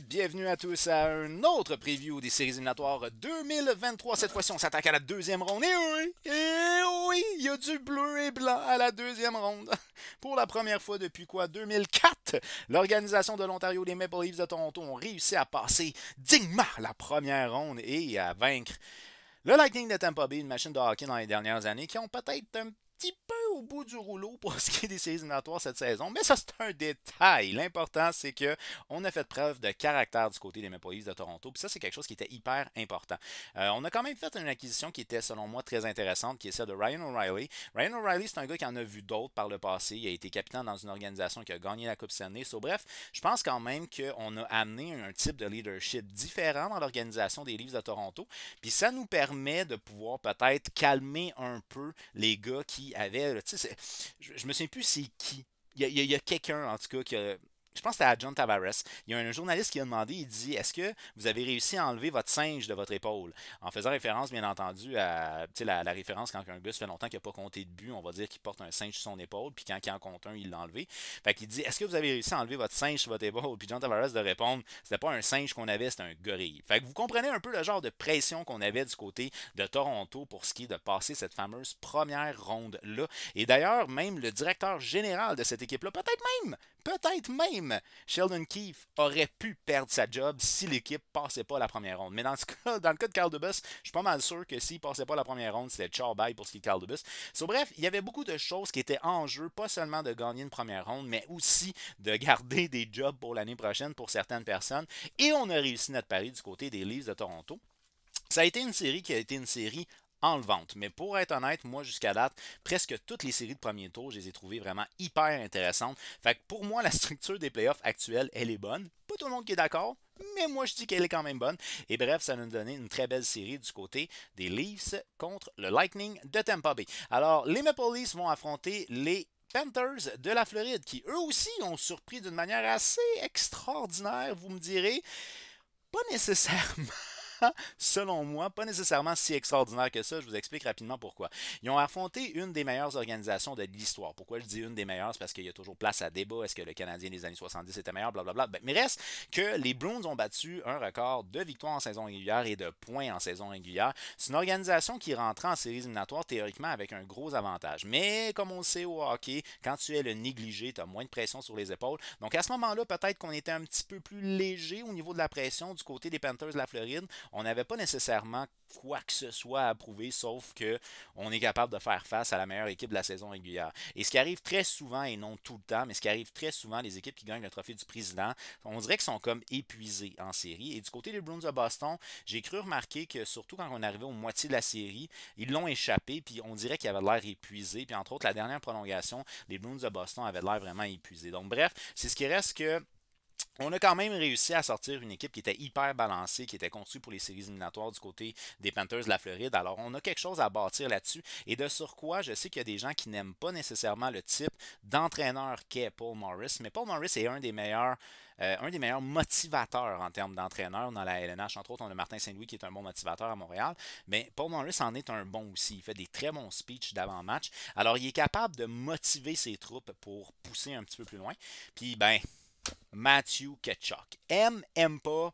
Bienvenue à tous à un autre preview des séries éliminatoires 2023. Cette fois-ci, on s'attaque à la deuxième ronde. Et oui, il y a du bleu et blanc à la deuxième ronde. Pour la première fois depuis quoi, 2004, l'organisation de l'Ontario, les Maple Leafs de Toronto, ont réussi à passer dignement la première ronde et à vaincre le Lightning de Tampa Bay, une machine de hockey dans les dernières années, qui ont peut-être un petit peu au bout du rouleau pour ce qui est des séries éliminatoires cette saison, mais ça c'est un détail. L'important c'est que on a fait preuve de caractère du côté des Maple Leafs de Toronto, puis ça c'est quelque chose qui était hyper important. On a quand même fait une acquisition qui était selon moi très intéressante, qui est celle de Ryan O'Reilly. Ryan O'Reilly c'est un gars qui en a vu d'autres par le passé, il a été capitaine dans une organisation qui a gagné la Coupe Stanley. Bref, je pense quand même qu'on a amené un type de leadership différent dans l'organisation des Leafs de Toronto, puis ça nous permet de pouvoir peut-être calmer un peu les gars qui avaient. Je me souviens plus c'est qui. Il y a quelqu'un en tout cas qui a. Je pense que c'était à John Tavares. Il y a un journaliste qui a demandé, il dit, est-ce que vous avez réussi à enlever votre singe de votre épaule? En faisant référence, bien entendu, à la référence quand un gars se fait longtemps qu'il n'a pas compté de but, on va dire qu'il porte un singe sur son épaule, puis quand il en compte un, il l'a enlevé. Fait qu'il dit, est-ce que vous avez réussi à enlever votre singe sur votre épaule? Puis John Tavares de répondre, c'était pas un singe qu'on avait, c'était un gorille. Fait que vous comprenez un peu le genre de pression qu'on avait du côté de Toronto pour ce qui est de passer cette fameuse première ronde-là. Et d'ailleurs, même le directeur général de cette équipe-là, peut-être même, Sheldon Keefe aurait pu perdre sa job si l'équipe passait pas la première ronde. Mais dans le cas de Carl Dubas, je suis pas mal sûr que s'il passait pas la première ronde, c'était ciao bye pour ce qui est de Carl Dubas. Bref, il y avait beaucoup de choses qui étaient en jeu, pas seulement de gagner une première ronde, mais aussi de garder des jobs pour l'année prochaine pour certaines personnes. Et on a réussi notre pari du côté des Leafs de Toronto. Ça a été une série qui a été une série enlevante. Mais pour être honnête, moi, jusqu'à date, presque toutes les séries de premier tour, je les ai trouvées vraiment hyper intéressantes. Fait que pour moi, la structure des playoffs actuels, elle est bonne. Pas tout le monde qui est d'accord, mais moi, je dis qu'elle est quand même bonne. Et bref, ça nous a donné une très belle série du côté des Leafs contre le Lightning de Tampa Bay. Alors, les Maple Leafs vont affronter les Panthers de la Floride, qui eux aussi ont surpris d'une manière assez extraordinaire, vous me direz. Pas nécessairement selon moi, pas nécessairement si extraordinaire que ça. Je vous explique rapidement pourquoi. Ils ont affronté une des meilleures organisations de l'histoire. Pourquoi je dis une des meilleures? C'est parce qu'il y a toujours place à débat. Est-ce que le Canadien des années 70 était meilleur? Blablabla. Mais reste que les Bruins ont battu un record de victoires en saison régulière et de points en saison régulière. C'est une organisation qui rentre en séries éliminatoires théoriquement avec un gros avantage. Mais comme on le sait au hockey, quand tu es le négligé, tu as moins de pression sur les épaules. Donc à ce moment-là, peut-être qu'on était un petit peu plus léger au niveau de la pression du côté des Panthers de la Floride. On n'avait pas nécessairement quoi que ce soit à prouver, sauf que on est capable de faire face à la meilleure équipe de la saison régulière. Et ce qui arrive très souvent, et non tout le temps, mais ce qui arrive très souvent, les équipes qui gagnent le trophée du président, on dirait qu'ils sont comme épuisés en série. Et du côté des Bruins de Boston, j'ai cru remarquer que surtout quand on arrivait aux moitiés de la série, ils l'ont échappé, puis on dirait qu'ils avaient l'air épuisés. Puis entre autres, la dernière prolongation, les Bruins de Boston avaient l'air vraiment épuisés. Donc bref, c'est ce qui reste que on a quand même réussi à sortir une équipe qui était hyper balancée, qui était conçue pour les séries éliminatoires du côté des Panthers de la Floride. Alors, on a quelque chose à bâtir là-dessus. Et de surcroît, je sais qu'il y a des gens qui n'aiment pas nécessairement le type d'entraîneur qu'est Paul Maurice. Mais Paul Maurice est un des meilleurs motivateurs en termes d'entraîneur dans la LNH. Entre autres, on a Martin Saint-Louis qui est un bon motivateur à Montréal. Mais Paul Maurice en est un bon aussi. Il fait des très bons speeches d'avant-match. Alors, il est capable de motiver ses troupes pour pousser un petit peu plus loin. Puis, ben, Matthew Tkachuk. Aime pas.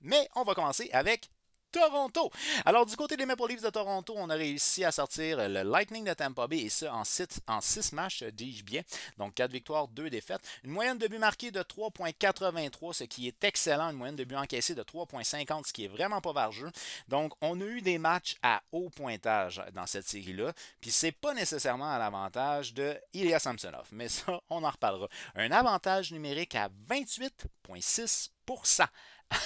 Mais on va commencer avec Toronto. Alors, du côté des Maple Leafs de Toronto, on a réussi à sortir le Lightning de Tampa Bay et ça en 6 matchs, dis-je bien. Donc, 4 victoires, 2 défaites. Une moyenne de buts marqués de 3,83, ce qui est excellent. Une moyenne de buts encaissés de 3,50, ce qui est vraiment pas vargeux. Donc, on a eu des matchs à haut pointage dans cette série-là. Puis, c'est pas nécessairement à l'avantage de Ilya Samsonov. Mais ça, on en reparlera. Un avantage numérique à 28,6%.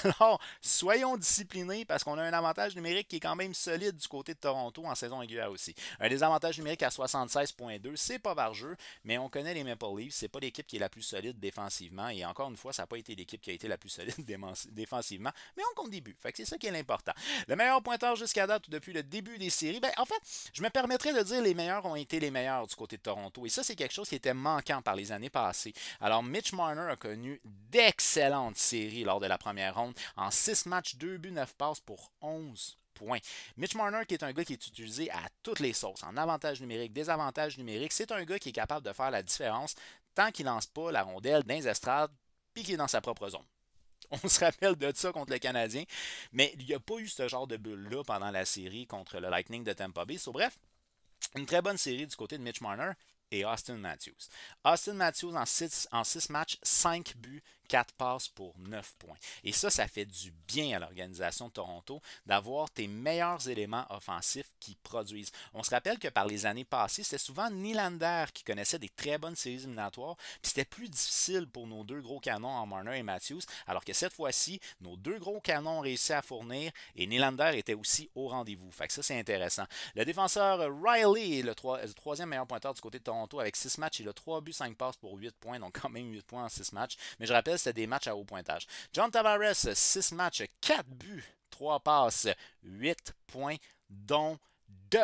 Alors, soyons disciplinés parce qu'on a un avantage numérique qui est quand même solide du côté de Toronto en saison régulière aussi. Un désavantage numérique à 76,2, c'est pas vargeux, mais on connaît les Maple Leafs, c'est pas l'équipe qui est la plus solide défensivement et encore une fois, ça n'a pas été l'équipe qui a été la plus solide défensivement, mais on compte des buts. Fait que c'est ça qui est l'important. Le meilleur pointeur jusqu'à date depuis le début des séries, ben en fait, je me permettrais de dire les meilleurs ont été les meilleurs du côté de Toronto et ça c'est quelque chose qui était manquant par les années passées. Alors Mitch Marner a connu d'excellentes séries lors de la première ronde. En 6 matchs, 2 buts, 9 passes pour 11 points. Mitch Marner, qui est un gars qui est utilisé à toutes les sauces, en avantage numérique, désavantage numérique, c'est un gars qui est capable de faire la différence tant qu'il lance pas la rondelle dans les estrades puis qui est dans sa propre zone. On se rappelle de ça contre le Canadien, mais il n'y a pas eu ce genre de bulle-là pendant la série contre le Lightning de Tampa Bay. Bref, une très bonne série du côté de Mitch Marner et Austin Matthews. Austin Matthews en 6 matchs, 5 buts, 4 passes pour 9 points. Et ça fait du bien à l'organisation de Toronto d'avoir tes meilleurs éléments offensifs qui produisent. On se rappelle que par les années passées, c'était souvent Nylander qui connaissait des très bonnes séries éliminatoires, puis c'était plus difficile pour nos deux gros canons en Marner et Matthews, alors que cette fois-ci, nos deux gros canons ont réussi à fournir et Nylander était aussi au rendez-vous. Fait que ça, c'est intéressant. Le défenseur Riley est le troisième meilleur pointeur du côté de Toronto avec 6 matchs. Il a 3 buts, 5 passes pour 8 points, donc quand même 8 points en 6 matchs. Mais je rappelle, c'était des matchs à haut pointage. John Tavares, 6 matchs, 4 buts, 3 passes, 8 points, dont 2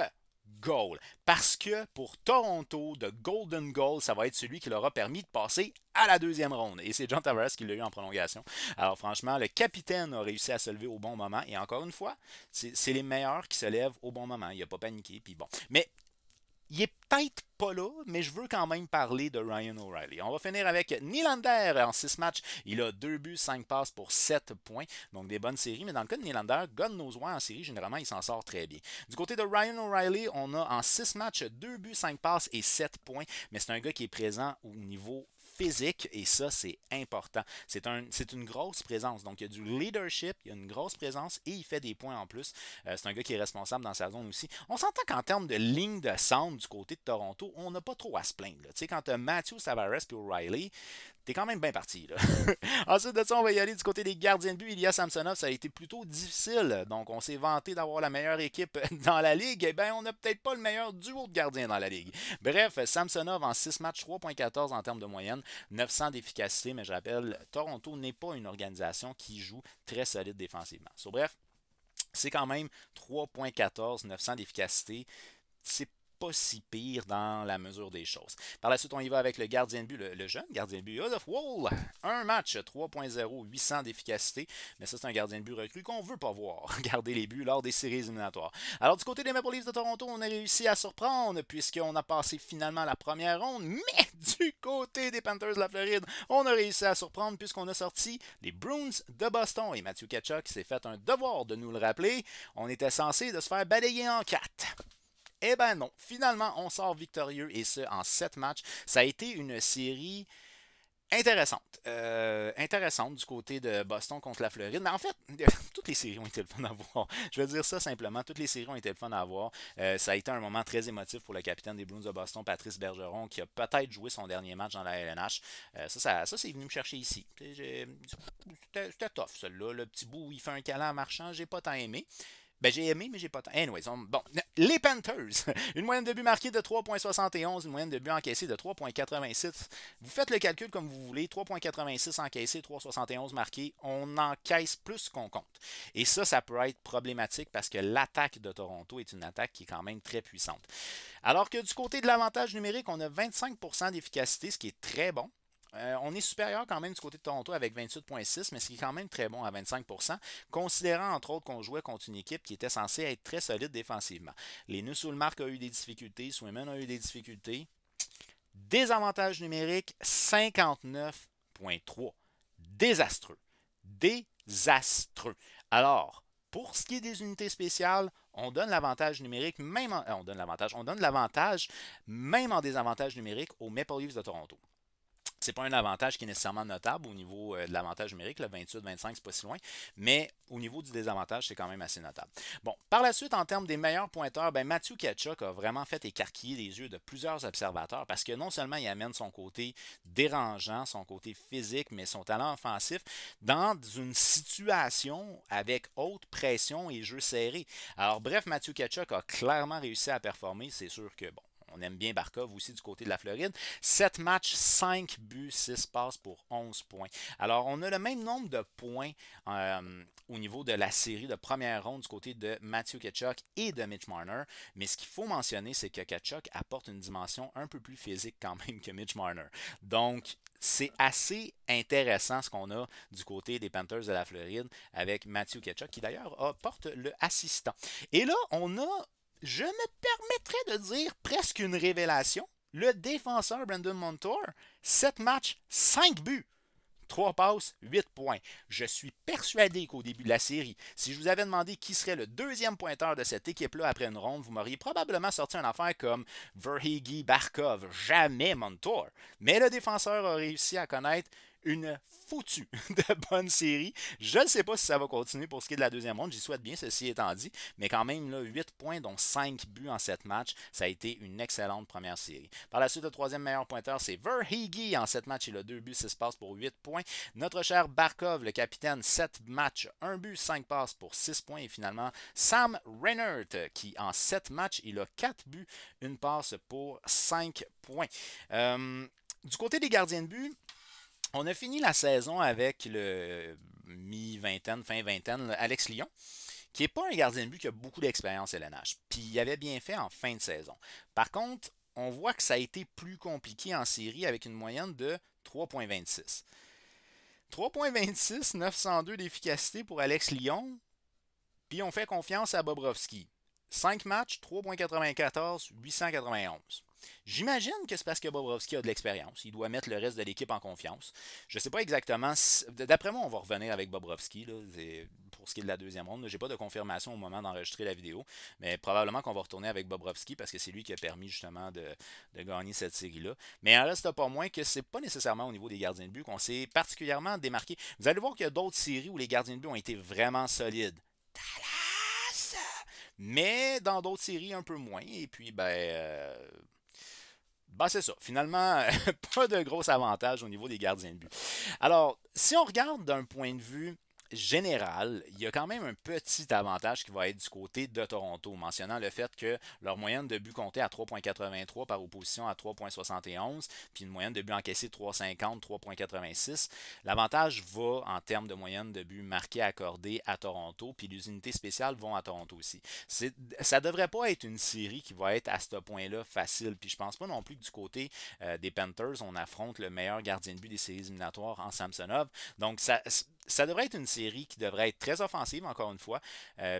goals. Parce que pour Toronto, le Golden Goal, ça va être celui qui leur a permis de passer à la deuxième ronde. Et c'est John Tavares qui l'a eu en prolongation. Alors franchement, le capitaine a réussi à se lever au bon moment. Et encore une fois, c'est les meilleurs qui se lèvent au bon moment. Il n'a pas paniqué. Puis bon. Mais il est peut-être pas là, mais je veux quand même parler de Ryan O'Reilly. On va finir avec Nylander en 6 matchs. Il a 2 buts, 5 passes pour 7 points. Donc des bonnes séries. Mais dans le cas de Nylander, God knows why en série, généralement, il s'en sort très bien. Du côté de Ryan O'Reilly, on a en 6 matchs 2 buts, 5 passes et 7 points. Mais c'est un gars qui est présent au niveau physique et ça, c'est important. C'est une grosse présence. Donc, il y a du leadership, il y a une grosse présence et il fait des points en plus. C'est un gars qui est responsable dans sa zone aussi. On s'entend qu'en termes de ligne de centre du côté de Toronto, on n'a pas trop à se plaindre. Tu sais, quand tu as Matthews, Tavares et O'Reilly, t'es quand même bien parti. Là. Ensuite de ça, on va y aller du côté des gardiens de but. Ilya Samsonov, ça a été plutôt difficile. Donc, on s'est vanté d'avoir la meilleure équipe dans la Ligue. Eh bien, on n'a peut-être pas le meilleur duo de gardiens dans la Ligue. Bref, Samsonov en 6 matchs, 3.14 en termes de moyenne, 900 d'efficacité. Mais je rappelle, Toronto n'est pas une organisation qui joue très solide défensivement. Bref, c'est quand même 3.14, 900 d'efficacité. C'est pas si pire dans la mesure des choses. Par la suite, on y va avec le gardien de but, le jeune gardien de but, Olaf Wall. Un match, 3.0, 800 d'efficacité. Mais ça, c'est un gardien de but recru qu'on veut pas voir garder les buts lors des séries éliminatoires. Alors, du côté des Maple Leafs de Toronto, on a réussi à surprendre puisqu'on a passé finalement la première ronde. Mais du côté des Panthers de la Floride, on a réussi à surprendre puisqu'on a sorti les Bruins de Boston. Et Matthew Tkachuk s'est fait un devoir de nous le rappeler. On était censé de se faire balayer en 4. Eh ben non, finalement, on sort victorieux et ce, en 7 matchs. Ça a été une série intéressante. Intéressante du côté de Boston contre la Floride. Mais en fait, toutes les séries ont été le fun à voir. Je vais dire ça simplement. Toutes les séries ont été le fun à voir. Ça a été un moment très émotif pour le capitaine des Bruins de Boston, Patrice Bergeron, qui a peut-être joué son dernier match dans la LNH. Ça c'est venu me chercher ici. C'était tough, celui-là. Le petit bout où il fait un câlin en marchant, j'ai pas tant aimé. Ben, j'ai aimé, mais j'ai pas tant. Anyways, bon, les Panthers, une moyenne de but marquée de 3.71, une moyenne de but encaissée de 3.86. Vous faites le calcul comme vous voulez, 3.86 encaissé, 3.71 marqué, on encaisse plus qu'on compte. Et ça peut être problématique parce que l'attaque de Toronto est une attaque qui est quand même très puissante. Alors que du côté de l'avantage numérique, on a 25% d'efficacité, ce qui est très bon. On est supérieur quand même du côté de Toronto avec 28,6, mais ce qui est quand même très bon à 25%, considérant entre autres qu'on jouait contre une équipe qui était censée être très solide défensivement. Les nœuds sous le marque ont eu des difficultés, Swayman a eu des difficultés. Désavantage numérique, 59,3. Désastreux. Désastreux. Alors, pour ce qui est des unités spéciales, on donne l'avantage numérique, on donne l'avantage même en désavantage numérique aux Maple Leafs de Toronto. C'est pas un avantage qui est nécessairement notable au niveau de l'avantage numérique, le 28-25, c'est pas si loin, mais au niveau du désavantage, c'est quand même assez notable. Bon, par la suite, en termes des meilleurs pointeurs, ben Matthew Tkachuk a vraiment fait écarquiller les yeux de plusieurs observateurs parce que non seulement il amène son côté dérangeant, son côté physique, mais son talent offensif dans une situation avec haute pression et jeu serré. Alors bref, Matthew Tkachuk a clairement réussi à performer, c'est sûr que bon. On aime bien Barkov aussi du côté de la Floride. 7 matchs, 5 buts, 6 passes pour 11 points. Alors, on a le même nombre de points au niveau de la série de première ronde du côté de Matthew Tkachuk et de Mitch Marner. Mais ce qu'il faut mentionner, c'est que Tkachuk apporte une dimension un peu plus physique quand même que Mitch Marner. Donc, c'est assez intéressant ce qu'on a du côté des Panthers de la Floride avec Matthew Tkachuk, qui d'ailleurs porte le assistant. Et là, on a... Je me permettrais de dire presque une révélation. Le défenseur Brandon Montour, 7 matchs, 5 buts. 3 passes, 8 points. Je suis persuadé qu'au début de la série, si je vous avais demandé qui serait le deuxième pointeur de cette équipe-là après une ronde, vous m'auriez probablement sorti une affaire comme Verhege Barkov, jamais Montour. Mais le défenseur a réussi à connaître une foutue de bonne série. Je ne sais pas si ça va continuer pour ce qui est de la deuxième ronde, j'y souhaite bien, ceci étant dit, mais quand même, là, 8 points, dont 5 buts en 7 matchs, ça a été une excellente première série. Par la suite, le troisième meilleur pointeur, c'est Verhege. En 7 matchs, il a 2 buts, 6 passes pour 8 points. Notre cher Barkov, le capitaine, 7 matchs, 1 but, 5 passes pour 6 points. Et finalement, Sam Reinert, qui en 7 matchs, il a 4 buts, 1 passe pour 5 points. Du côté des gardiens de but, on a fini la saison avec le mi-vingtaine, fin vingtaine, Alex Lyon, qui n'est pas un gardien de but qui a beaucoup d'expérience LNH. Puis il avait bien fait en fin de saison. Par contre, on voit que ça a été plus compliqué en série avec une moyenne de 3,26. 3,26, 902 d'efficacité pour Alex Lyon. Puis on fait confiance à Bobrovsky. 5 matchs, 3,94, 891. J'imagine que c'est parce que Bobrovsky a de l'expérience. Il doit mettre le reste de l'équipe en confiance. Je ne sais pas exactement. D'après moi, on va revenir avec Bobrovsky là, pour ce qui est de la deuxième ronde. Je n'ai pas de confirmation au moment d'enregistrer la vidéo. Mais probablement qu'on va retourner avec Bobrovsky parce que c'est lui qui a permis justement de gagner cette série-là. Mais il en reste pas moins que c'est pas nécessairement au niveau des gardiens de but qu'on s'est particulièrement démarqué. Vous allez voir qu'il y a d'autres séries où les gardiens de but ont été vraiment solides. Dallas! Mais dans d'autres séries, un peu moins. Et puis, c'est ça. Finalement, pas de gros avantage au niveau des gardiens de but. Alors, si on regarde d'un point de vue général, il y a quand même un petit avantage qui va être du côté de Toronto, mentionnant le fait que leur moyenne de but comptait à 3,83 par opposition à 3,71, puis une moyenne de but encaissé 3,50, 3,86. L'avantage va en termes de moyenne de but marqué accordé à Toronto, puis les unités spéciales vont à Toronto aussi. Ça devrait pas être une série qui va être à ce point-là facile, puis je pense pas non plus que du côté des Panthers, on affronte le meilleur gardien de but des séries éliminatoires en Samsonov. Donc ça devrait être une série qui devrait être très offensive, encore une fois.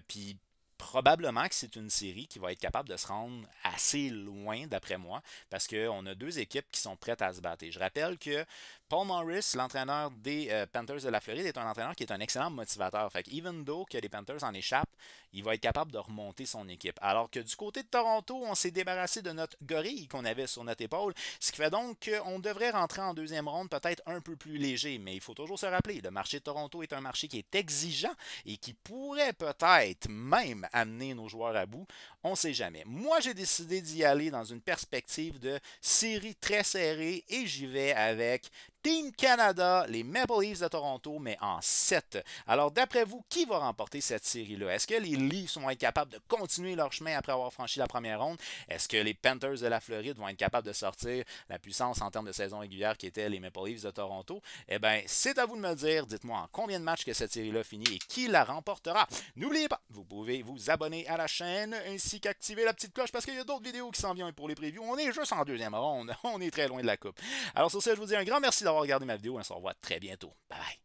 Puis probablement que c'est une série qui va être capable de se rendre assez loin, d'après moi, parce qu'on a deux équipes qui sont prêtes à se battre. Et je rappelle que Paul Morris, l'entraîneur des Panthers de la Floride, est un entraîneur qui est un excellent motivateur. Fait que even though que les Panthers en échappent, il va être capable de remonter son équipe. Alors que du côté de Toronto, on s'est débarrassé de notre gorille qu'on avait sur notre épaule, ce qui fait donc qu'on devrait rentrer en deuxième ronde peut-être un peu plus léger. Mais il faut toujours se rappeler, le marché de Toronto est un marché qui est exigeant et qui pourrait peut-être même amener nos joueurs à bout. On ne sait jamais. Moi, j'ai décidé d'y aller dans une perspective de série très serrée et j'y vais avec Team Canada, les Maple Leafs de Toronto, mais en 7. Alors, d'après vous, qui va remporter cette série-là? Est-ce que les Leafs vont être capables de continuer leur chemin après avoir franchi la première ronde? Est-ce que les Panthers de la Floride vont être capables de sortir la puissance en termes de saison régulière qui était les Maple Leafs de Toronto? Eh bien, c'est à vous de me le dire. Dites-moi en combien de matchs que cette série-là finit et qui la remportera. N'oubliez pas, vous pouvez vous abonner à la chaîne ainsi qu'activer la petite cloche parce qu'il y a d'autres vidéos qui s'en viennent pour les previews. On est juste en deuxième ronde. On est très loin de la coupe. Alors sur ce, je vous dis un grand merci d'avoir regardé ma vidéo. On se revoit très bientôt. Bye bye.